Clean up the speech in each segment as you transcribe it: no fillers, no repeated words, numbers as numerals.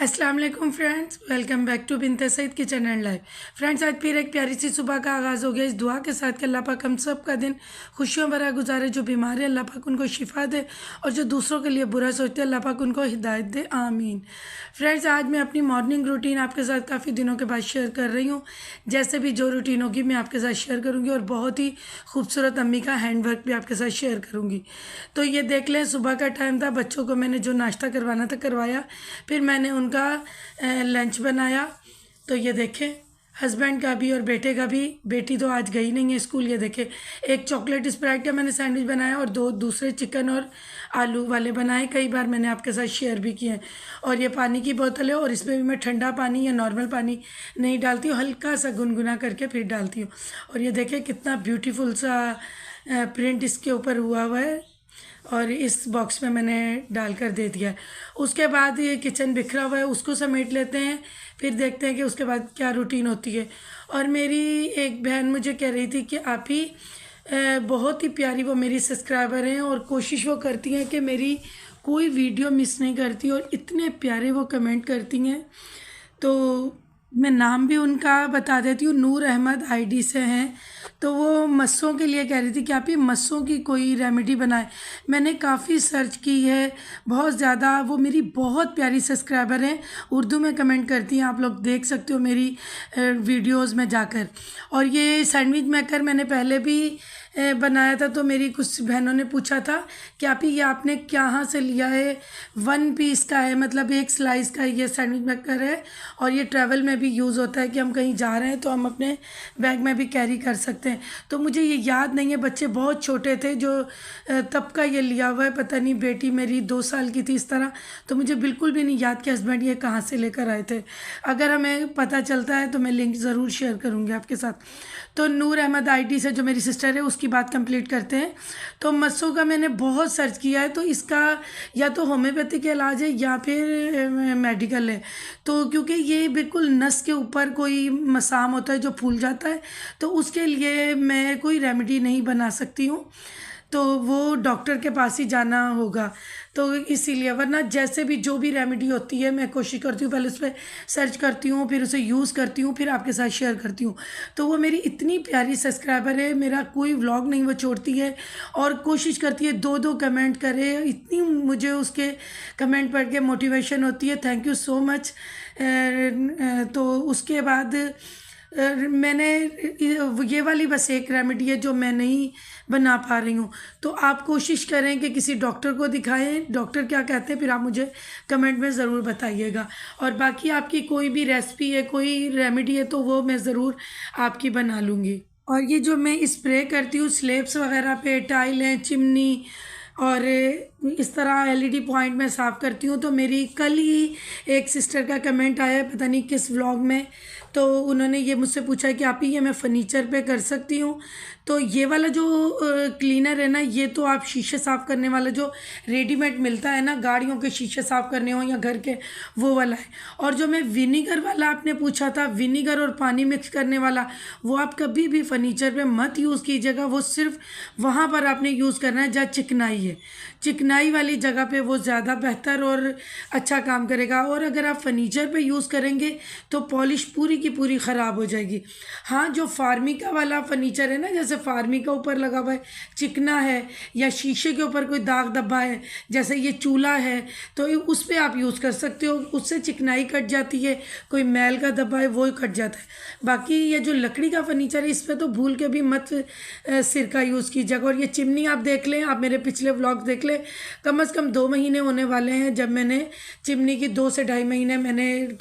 अस्सलाम वालेकुम friends, welcome back to Binte Saeed kitchen and life. Friends, आज फिर एक प्यारी सी सुबह का आगाज़ हो गया इस दुआ के साथ कि अल्लाह पाक हम सब का दिन खुशियों भरा गुजारे। जो बीमार है अल्लाह पाक उनको शिफा दे और जो दूसरों के लिए बुरा सोचते हैं अल्लाह पाक उनको हिदायत दे, आमीन। फ्रेंड्स, आज मैं अपनी मॉर्निंग रूटीन आपके साथ काफ़ी दिनों के बाद शेयर कर रही हूँ। जैसे भी जो रूटीन होगी मैं आपके साथ शेयर करूँगी और बहुत ही खूबसूरत अम्मी का हैंड वर्क भी आपके साथ शेयर करूँगी। तो ये देख लें, सुबह का टाइम था, बच्चों को मैंने जो नाश्ता करवाना था करवाया, फिर मैंने उनका लंच बनाया। तो ये देखें, हस्बैंड का भी और बेटे का भी। बेटी तो आज गई नहीं है स्कूल। ये देखें, एक चॉकलेट स्प्राइट का मैंने सैंडविच बनाया और दो दूसरे चिकन और आलू वाले बनाए। कई बार मैंने आपके साथ शेयर भी किए हैं। और ये पानी की बोतल है और इसमें भी मैं ठंडा पानी या नॉर्मल पानी नहीं डालती हूँ, हल्का सा गुनगुना करके फिर डालती हूँ। और ये देखें कितना ब्यूटीफुल सा प्रिंट इसके ऊपर हुआ हुआ है और इस बॉक्स में मैंने डालकर दे दिया है। उसके बाद ये किचन बिखरा हुआ है, उसको समेट लेते हैं, फिर देखते हैं कि उसके बाद क्या रूटीन होती है। और मेरी एक बहन मुझे कह रही थी कि आप ही बहुत ही प्यारी, वो मेरी सब्सक्राइबर हैं और कोशिश वो करती हैं कि मेरी कोई वीडियो मिस नहीं करती और इतने प्यारे वो कमेंट करती हैं। तो मैं नाम भी उनका बता देती हूँ, नूर अहमद आईडी से हैं। तो वो मस्सों के लिए कह रही थी कि आप ही मस्सों की कोई रेमेडी बनाए। मैंने काफ़ी सर्च की है, बहुत ज़्यादा। वो मेरी बहुत प्यारी सब्सक्राइबर हैं, उर्दू में कमेंट करती हैं, आप लोग देख सकते हो मेरी वीडियोस में जाकर। और ये सैंडविच मेकर मैंने पहले भी बनाया था, तो मेरी कुछ बहनों ने पूछा था कि आप ही ये आपने कहाँ से लिया है। 1 पीस का है, मतलब एक स्लाइस का ये सैंडविच मेकर है और ये ट्रैवल में भी यूज़ होता है कि हम कहीं जा रहे हैं तो हम अपने बैग में भी कैरी कर सकते हैं। तो मुझे ये याद नहीं है, बच्चे बहुत छोटे थे जो तब का ये लिया हुआ है। पता नहीं, बेटी मेरी 2 साल की थी इस तरह। तो मुझे बिल्कुल भी नहीं याद कि हस्बैंड ये कहाँ से लेकर आए थे। अगर हमें पता चलता है तो मैं लिंक ज़रूर शेयर करूँगी आपके साथ। तो नूर अहमद आईडी से जो मेरी सिस्टर है उसकी बात कंप्लीट करते हैं। तो मस्सों का मैंने बहुत सर्च किया है, तो इसका या तो होम्योपैथिक इलाज है या फिर मेडिकल है। तो क्योंकि ये बिल्कुल नस के ऊपर कोई मसाम होता है जो फूल जाता है, तो उसके लिए मैं कोई रेमेडी नहीं बना सकती हूँ, तो वो डॉक्टर के पास ही जाना होगा। तो इसीलिए, वरना जैसे भी जो भी रेमेडी होती है मैं कोशिश करती हूँ, पहले उस पर सर्च करती हूँ, फिर उसे यूज़ करती हूँ, फिर आपके साथ शेयर करती हूँ। तो वो मेरी इतनी प्यारी सब्सक्राइबर है, मेरा कोई व्लॉग नहीं वो छोड़ती है और कोशिश करती है 2-2 कमेंट करे। इतनी मुझे उसके कमेंट पढ़ के मोटिवेशन होती है। Thank you so much. तो उसके बाद मैंने ये वाली बस एक रेमेडी है जो मैं नहीं बना पा रही हूँ। तो आप कोशिश करें कि किसी डॉक्टर को दिखाएं, डॉक्टर क्या कहते हैं फिर आप मुझे कमेंट में ज़रूर बताइएगा। और बाकी आपकी कोई भी रेसिपी है, कोई रेमेडी है, तो वो मैं ज़रूर आपकी बना लूँगी। और ये जो मैं स्प्रे करती हूँ स्लेब्स वगैरह पे, टाइलें, चिमनी और इस तरह एलईडी पॉइंट में साफ़ करती हूँ। तो मेरी कल ही एक सिस्टर का कमेंट आया है, पता नहीं किस व्लॉग में, तो उन्होंने ये मुझसे पूछा कि आप ही ये मैं फ़र्नीचर पे कर सकती हूँ। तो ये वाला जो क्लीनर है ना, ये तो आप शीशे साफ़ करने वाला जो रेडीमेड मिलता है ना, गाड़ियों के शीशे साफ़ करने हो या घर के, वो वाला है। और जो मैं विनीगर वाला आपने पूछा था, विनीगर और पानी मिक्स करने वाला, वो आप कभी भी फर्नीचर पे मत यूज़ कीजिएगा। वो सिर्फ वहाँ पर आपने यूज़ करना है जहाँ चिकनाई है। चिकनाई वाली जगह पे वो ज़्यादा बेहतर और अच्छा काम करेगा। और अगर आप फर्नीचर पे यूज़ करेंगे तो पॉलिश पूरी की पूरी ख़राब हो जाएगी। हाँ, जो फार्मिका वाला फर्नीचर है ना, जैसे फार्मिका ऊपर लगा हुआ है, चिकना है, या शीशे के ऊपर कोई दाग धब्बा है, जैसे ये चूल्हा है, तो उस पर आप यूज़ कर सकते हो, उससे चिकनाई कट जाती है, कोई मैल का धब्बा है वो कट जाता है। बाकी ये जो लकड़ी का फर्नीचर है, इस पर तो भूल के भी मत सिरका यूज़ कीजिएगा। और ये चिमनी आप देख लें, आप मेरे पिछले व्लॉग देख लें, कम से कम 2 महीने होने वाले हैं जब मैंने चिमनी की, 2 से ढाई महीने मैंने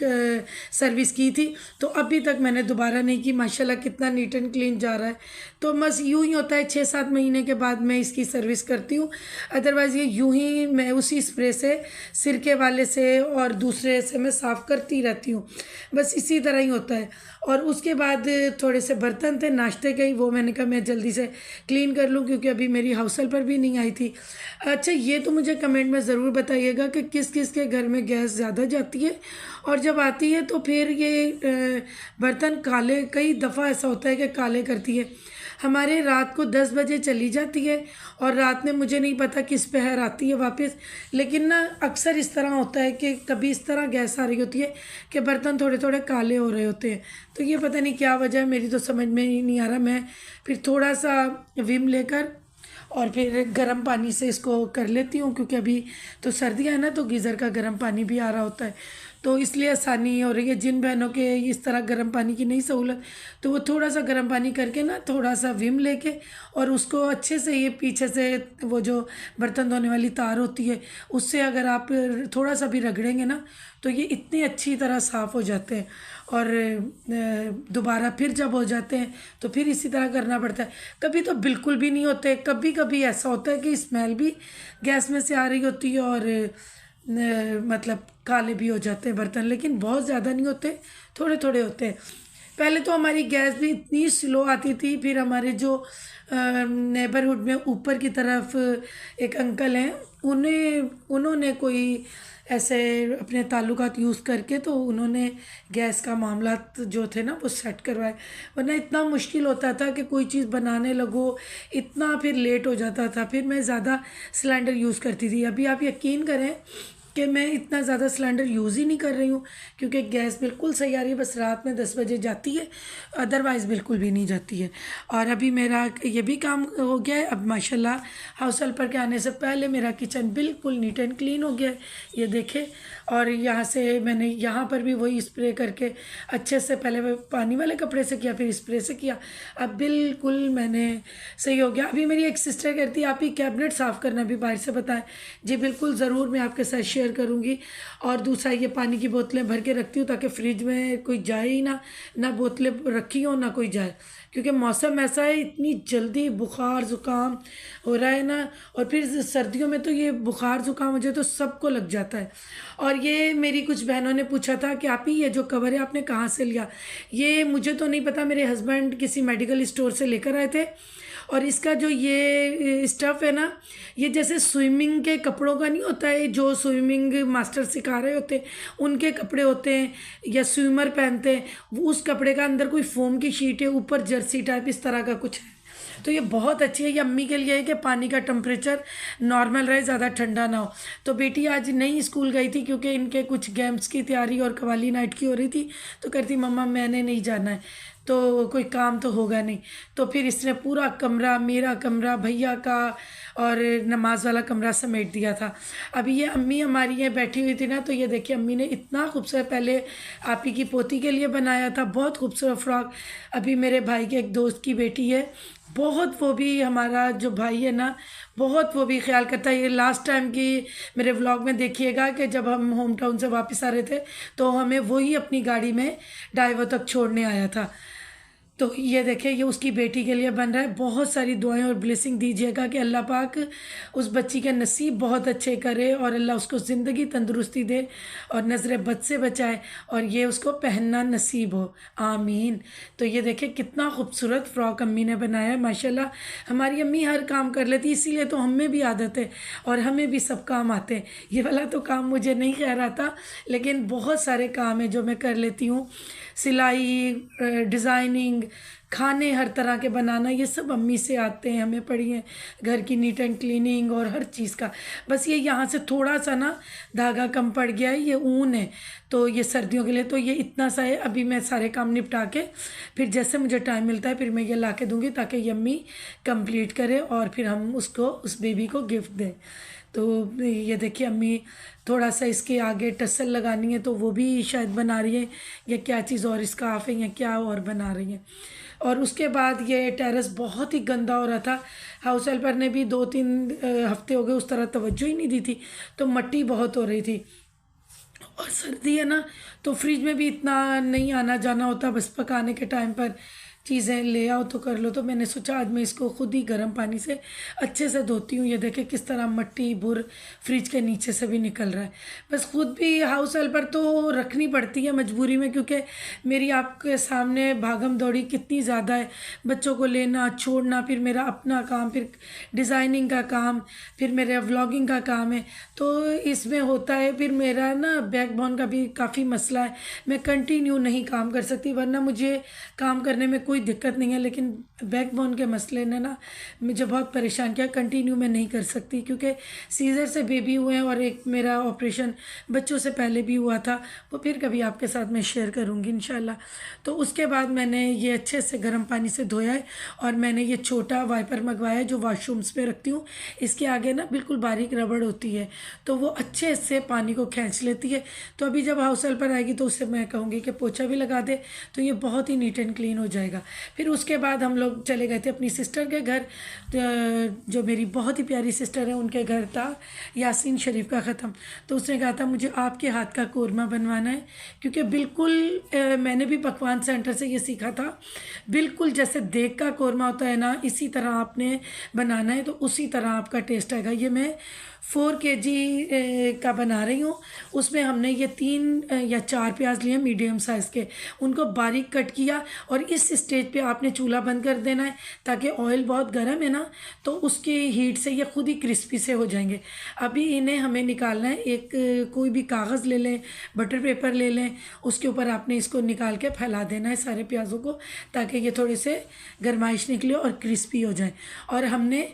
सर्विस की थी, तो अभी तक मैंने दोबारा नहीं की। माशाल्लाह कितना नीट एंड क्लीन जा रहा है। तो बस यूँ ही होता है, 6-7 महीने के बाद मैं इसकी सर्विस करती हूँ। अदरवाइज़ ये यूँ ही मैं उसी स्प्रे से, सिरके वाले से और दूसरे से मैं साफ़ करती रहती हूँ। बस इसी तरह ही होता है। और उसके बाद थोड़े से बर्तन थे नाश्ते के ही, वो मैंने कहा मैं जल्दी से क्लीन कर लूँ क्योंकि अभी मेरी हाउस हेल्पर भी नहीं आई थी। अच्छा, ये तो मुझे कमेंट में ज़रूर बताइएगा कि किस किस के घर में गैस ज़्यादा जाती है, और जब आती है तो फिर ये बर्तन काले, कई दफ़ा ऐसा होता है कि काले करती है। हमारे रात को 10 बजे चली जाती है और रात में मुझे नहीं पता किस पहर आती है वापस। लेकिन ना अक्सर इस तरह होता है कि कभी इस तरह गैस आ रही होती है कि बर्तन थोड़े थोड़े काले हो रहे होते हैं। तो ये पता नहीं क्या वजह है, मेरी तो समझ में ही नहीं आ रहा। मैं फिर थोड़ा सा विम लेकर और फिर गर्म पानी से इसको कर लेती हूँ, क्योंकि अभी तो सर्दियाँ है ना, तो गीज़र का गर्म पानी भी आ रहा होता है, तो इसलिए आसानी हो रही है। जिन बहनों के इस तरह गर्म पानी की नहीं सहूलत, तो वो थोड़ा सा गर्म पानी करके ना थोड़ा सा विम लेके और उसको अच्छे से, ये पीछे से वो जो बर्तन धोने वाली तार होती है उससे अगर आप थोड़ा सा भी रगड़ेंगे ना, तो ये इतनी अच्छी तरह साफ़ हो जाते हैं। और दोबारा फिर जब हो जाते हैं तो फिर इसी तरह करना पड़ता है। कभी तो बिल्कुल भी नहीं होते, कभी कभी ऐसा होता है कि स्मेल भी गैस में से आ रही होती है और मतलब काले भी हो जाते हैं बर्तन, लेकिन बहुत ज़्यादा नहीं होते, थोड़े थोड़े होते हैं। पहले तो हमारी गैस भी इतनी स्लो आती थी, फिर हमारे जो नेबरहुड में ऊपर की तरफ एक अंकल हैं, उन्होंने कोई ऐसे अपने ताल्लुकात यूज़ करके तो उन्होंने गैस का मामला जो थे ना वो सेट करवाए। वरना इतना मुश्किल होता था कि कोई चीज़ बनाने लगो, इतना फिर लेट हो जाता था, फिर मैं ज़्यादा सिलेंडर यूज़ करती थी। अभी आप यकीन करें कि मैं इतना ज़्यादा सिलेंडर यूज़ ही नहीं कर रही हूँ, क्योंकि गैस बिल्कुल सही आ रही है। बस रात में 10 बजे जाती है, अदरवाइज़ बिल्कुल भी नहीं जाती है। और अभी मेरा ये भी काम हो गया है। अब माशाल्लाह हाउस हेल्पर के आने से पहले मेरा किचन बिल्कुल नीट एंड क्लीन हो गया है, ये देखे। और यहाँ से मैंने यहाँ पर भी वही स्प्रे करके अच्छे से, पहले मैं पानी वाले कपड़े से किया, फिर स्प्रे से किया, अब बिल्कुल मैंने सही हो गया। अभी मेरी एक सिस्टर कहती है आप ही कैबिनेट साफ़ करना भी बाहर से बताएं। जी बिल्कुल, ज़रूर मैं आपके साथ शेयर करूँगी। और दूसरा, ये पानी की बोतलें भर के रखती हूँ ताकि फ्रिज में कोई जाए ही ना, ना बोतलें रखी हो ना कोई जाए, क्योंकि मौसम ऐसा है, इतनी जल्दी बुखार ज़ुकाम हो रहा है ना। और फिर सर्दियों में तो ये बुखार ज़ुकाम मुझे तो सबको लग जाता है। और ये मेरी कुछ बहनों ने पूछा था कि आप ही ये जो कवर है आपने कहाँ से लिया। ये मुझे तो नहीं पता, मेरे हस्बैंड किसी मेडिकल स्टोर से लेकर आए थे। और इसका जो ये स्टफ़ है ना, ये जैसे स्विमिंग के कपड़ों का नहीं होता है, जो स्विमिंग मास्टर सिखा रहे होते हैं उनके कपड़े होते हैं या स्विमर पहनते हैं, वो उस कपड़े का अंदर कोई फोम की शीट है, ऊपर जर्सी टाइप इस तरह का कुछ है। तो ये बहुत अच्छी है। ये अम्मी के लिए है कि पानी का टेम्परेचर नॉर्मल रहे, ज़्यादा ठंडा ना हो। तो बेटी आज नहीं स्कूल गई थी क्योंकि इनके कुछ गेम्स की तैयारी और कवाली नाइट की हो रही थी, तो कहती मम्मा मैंने नहीं जाना है, तो कोई काम तो होगा नहीं। तो फिर इसने पूरा कमरा, मेरा कमरा, भैया का और नमाज वाला कमरा समेट दिया था। अभी ये अम्मी हमारी यहाँ बैठी हुई थी ना, तो ये देखिए अम्मी ने इतना खूबसूरत पहले आप ही की पोती के लिए बनाया था, बहुत खूबसूरत फ्रॉक। अभी मेरे भाई के एक दोस्त की बेटी है, बहुत, वो भी हमारा जो भाई है ना, बहुत वो भी ख्याल करता है। ये लास्ट टाइम की मेरे व्लॉग में देखिएगा कि जब हम होम टाउन से वापस आ रहे थे तो हमें वही अपनी गाड़ी में ड्राइवर तक छोड़ने आया था। तो ये देखिए, ये उसकी बेटी के लिए बन रहा है। बहुत सारी दुआएं और ब्लेसिंग दीजिएगा कि अल्लाह पाक उस बच्ची के नसीब बहुत अच्छे करे और अल्लाह उसको ज़िंदगी तंदुरुस्ती दे और नज़र बद से बचाए और ये उसको पहनना नसीब हो, आमीन। तो ये देखिए कितना खूबसूरत फ़्रॉक अम्मी ने बनाया है माशाल्लाह। हमारी अम्मी हर काम कर लेती, इसीलिए तो हमें भी आदत है और हमें भी सब काम आते हैं। ये वाला तो काम मुझे नहीं कह रहा था, लेकिन बहुत सारे काम हैं जो मैं कर लेती हूँ। सिलाई, डिज़ाइनिंग, खाने हर तरह के बनाना, ये सब अम्मी से आते हैं, हमें पड़ी हैं। घर की नीट एंड क्लीनिंग और हर चीज़ का। बस ये यहाँ से थोड़ा सा ना धागा कम पड़ गया है, ये ऊन है तो ये सर्दियों के लिए, तो ये इतना सा है। अभी मैं सारे काम निपटा के फिर जैसे मुझे टाइम मिलता है फिर मैं ये ला के दूँगी ताकि ये अम्मी कंप्लीट करे और फिर हम उसको, उस बेबी को गिफ्ट दें। तो ये देखिए अम्मी थोड़ा सा इसके आगे टसल लगानी है तो वो भी शायद बना रही है, या क्या चीज़ और स्कार्फ है या क्या और बना रही है। और उसके बाद ये टेरेस बहुत ही गंदा हो रहा था। हाउस हेल्पर ने भी 2-3 हफ्ते हो गए उस तरह तवज्जो ही नहीं दी थी, तो मिट्टी बहुत हो रही थी। और सर्दी है ना, तो फ्रिज में भी इतना नहीं आना जाना होता, बस पकाने के टाइम पर चीज़ें ले आओ तो कर लो। तो मैंने सोचा आज मैं इसको खुद ही गर्म पानी से अच्छे से धोती हूँ। ये देखें किस तरह मिट्टी बुर फ्रिज के नीचे से भी निकल रहा है। बस खुद भी हाउस हेल्पर तो रखनी पड़ती है मजबूरी में, क्योंकि मेरी आपके सामने भागम दौड़ी कितनी ज़्यादा है, बच्चों को लेना छोड़ना, फिर मेरा अपना काम, फिर डिज़ाइनिंग का काम, फिर मेरा व्लॉगिंग का काम है। तो इसमें होता है फिर मेरा ना बैकबोन का भी काफ़ी मसला है, मैं कंटिन्यू नहीं काम कर सकती, वरना मुझे काम करने में कोई दिक्कत नहीं है, लेकिन बैकबोन के मसले ने ना मुझे बहुत परेशान किया। कंटिन्यू मैं नहीं कर सकती क्योंकि सीज़र से बेबी हुए हैं और एक मेरा ऑपरेशन बच्चों से पहले भी हुआ था, वो फिर कभी आपके साथ मैं शेयर करूँगी इंशाल्लाह। तो उसके बाद मैंने ये अच्छे से गर्म पानी से धोया है और मैंने ये छोटा वाइपर मंगवाया है जो वॉशरूम्स पे रखती हूँ। इसके आगे ना बिल्कुल बारीक रबड़ होती है, तो वो अच्छे से पानी को खींच लेती है। तो अभी जब हाउस हेल्पर आएगी तो उससे मैं कहूँगी कि पोछा भी लगा दे, तो ये बहुत ही नीट एंड क्लीन हो जाएगा। फिर उसके बाद हम लोग चले गए थे अपनी सिस्टर के घर, जो मेरी बहुत ही प्यारी सिस्टर है, उनके घर था यासीन शरीफ का ख़त्म। तो उसने कहा था मुझे आपके हाथ का कोरमा बनवाना है, क्योंकि बिल्कुल मैंने भी पकवान सेंटर से ये सीखा था, बिल्कुल जैसे देग का कोरमा होता है ना, इसी तरह आपने बनाना है, तो उसी तरह आपका टेस्ट आएगा। ये मैं 4 kg का बना रही हूँ। उसमें हमने ये 3 या 4 प्याज लिए मीडियम साइज़ के, उनको बारीक कट किया। और इस स्टेज पे आपने चूल्हा बंद कर देना है, ताकि ऑयल बहुत गर्म है ना, तो उसकी हीट से ये खुद ही क्रिस्पी से हो जाएंगे। अभी इन्हें हमें निकालना है, एक कोई भी कागज़ ले लें, बटर पेपर ले लें, उसके ऊपर आपने इसको निकाल के फैला देना है सारे प्याज़ों को, ताकि ये थोड़े से गर्माइश निकले और क्रिस्पी हो जाए। और हमने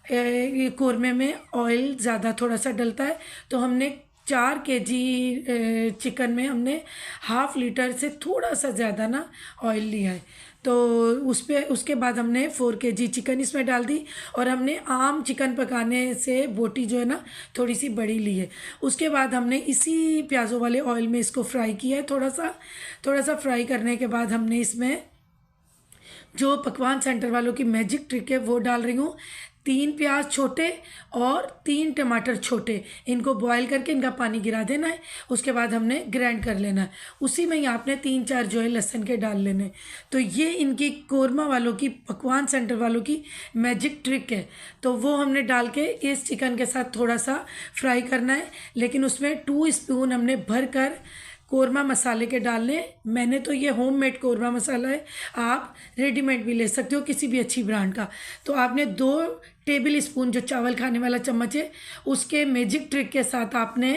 ये कोरमे में ऑयल ज़्यादा थोड़ा सा डलता है, तो हमने 4 kg चिकन में हमने ½ लीटर से थोड़ा सा ज़्यादा ना ऑयल लिया है। तो उसके बाद हमने 4 kg चिकन इसमें डाल दी, और हमने आम चिकन पकाने से बोटी जो है ना थोड़ी सी बड़ी ली है। उसके बाद हमने इसी प्याज़ों वाले ऑयल में इसको फ्राई किया है, थोड़ा सा फ्राई करने के बाद हमने इसमें जो पकवान सेंटर वालों की मैजिक ट्रिक है वो डाल रही हूँ। 3 प्याज छोटे और 3 टमाटर छोटे, इनको बॉईल करके इनका पानी गिरा देना है। उसके बाद हमने ग्राइंड कर लेना है, उसी में ही आपने 3-4 जो है लहसुन के डाल लेने। तो ये इनकी कोरमा वालों की, पकवान सेंटर वालों की मैजिक ट्रिक है। तो वो हमने डाल के इस चिकन के साथ थोड़ा सा फ्राई करना है, लेकिन उसमें 2 स्पून हमने भर कर कोरमा मसाले के डालने। मैंने तो ये होममेड कोरमा मसाला है, आप रेडीमेड भी ले सकते हो किसी भी अच्छी ब्रांड का। तो आपने 2 टेबल स्पून जो चावल खाने वाला चम्मच है, उसके मैजिक ट्रिक के साथ आपने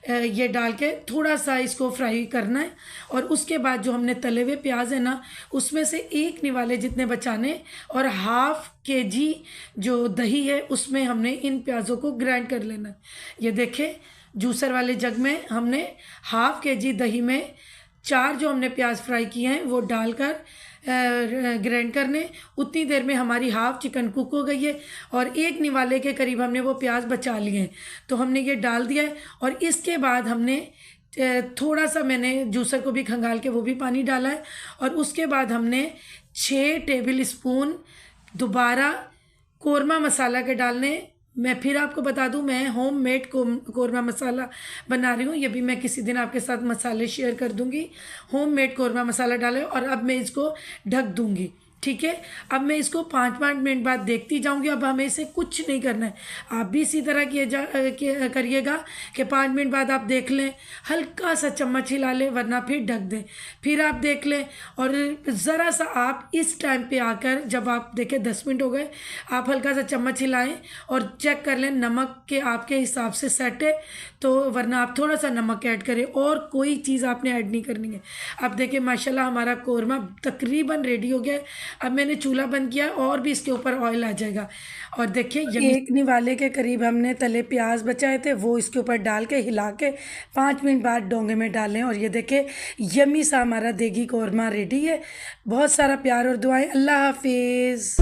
ये डाल के थोड़ा सा इसको फ्राई करना है। और उसके बाद जो हमने तले हुए प्याज है ना, उसमें से 1 निवाले जितने बचाने, और ½ kg जो दही है उसमें हमने इन प्याज़ों को ग्राइंड कर लेना है। ये देखें, जूसर वाले जग में हमने ½ kg दही में 4 जो हमने प्याज फ्राई किए हैं वो डालकर ग्राइंड करने। उतनी देर में हमारी ½ चिकन कुक हो गई है, और 1 निवाले के करीब हमने वो प्याज बचा लिए हैं, तो हमने ये डाल दिया है। और इसके बाद हमने थोड़ा सा, मैंने जूसर को भी खंगाल के वो भी पानी डाला है। और उसके बाद हमने 6 टेबल स्पून दोबारा कोरमा मसाला के डालने। मैं फिर आपको बता दूं, मैं होममेड कोरमा मसाला बना रही हूँ, ये भी मैं किसी दिन आपके साथ मसाले शेयर कर दूंगी। होममेड कोरमा मसाला डाले, और अब मैं इसको ढक दूंगी, ठीक है। अब मैं इसको 5-5 मिनट बाद देखती जाऊंगी। अब हमें इसे कुछ नहीं करना है, आप भी इसी तरह करिएगा कि 5 मिनट बाद आप देख लें, हल्का सा चम्मच हिला लें, वरना फिर ढक दें, फिर आप देख लें। और ज़रा सा आप इस टाइम पे आकर, जब आप देखें 10 मिनट हो गए, आप हल्का सा चम्मच हिलाएं और चेक कर लें नमक के आपके हिसाब से सेट है, तो वरना आप थोड़ा सा नमक ऐड करें, और कोई चीज़ आपने ऐड नहीं करनी है। अब देखिए माशाल्लाह हमारा कोरमा तकरीबन रेडी हो गया। अब मैंने चूल्हा बंद किया, और भी इसके ऊपर ऑयल आ जाएगा। और देखिए 1 निवाले के करीब हमने तले प्याज बचाए थे, वो इसके ऊपर डाल के हिला के 5 मिनट बाद डोंगे में डालें। और ये देखिए यम्मी सा हमारा देगी कोरमा रेडी है। बहुत सारा प्यार और दुआएं। अल्लाह हाफिज़।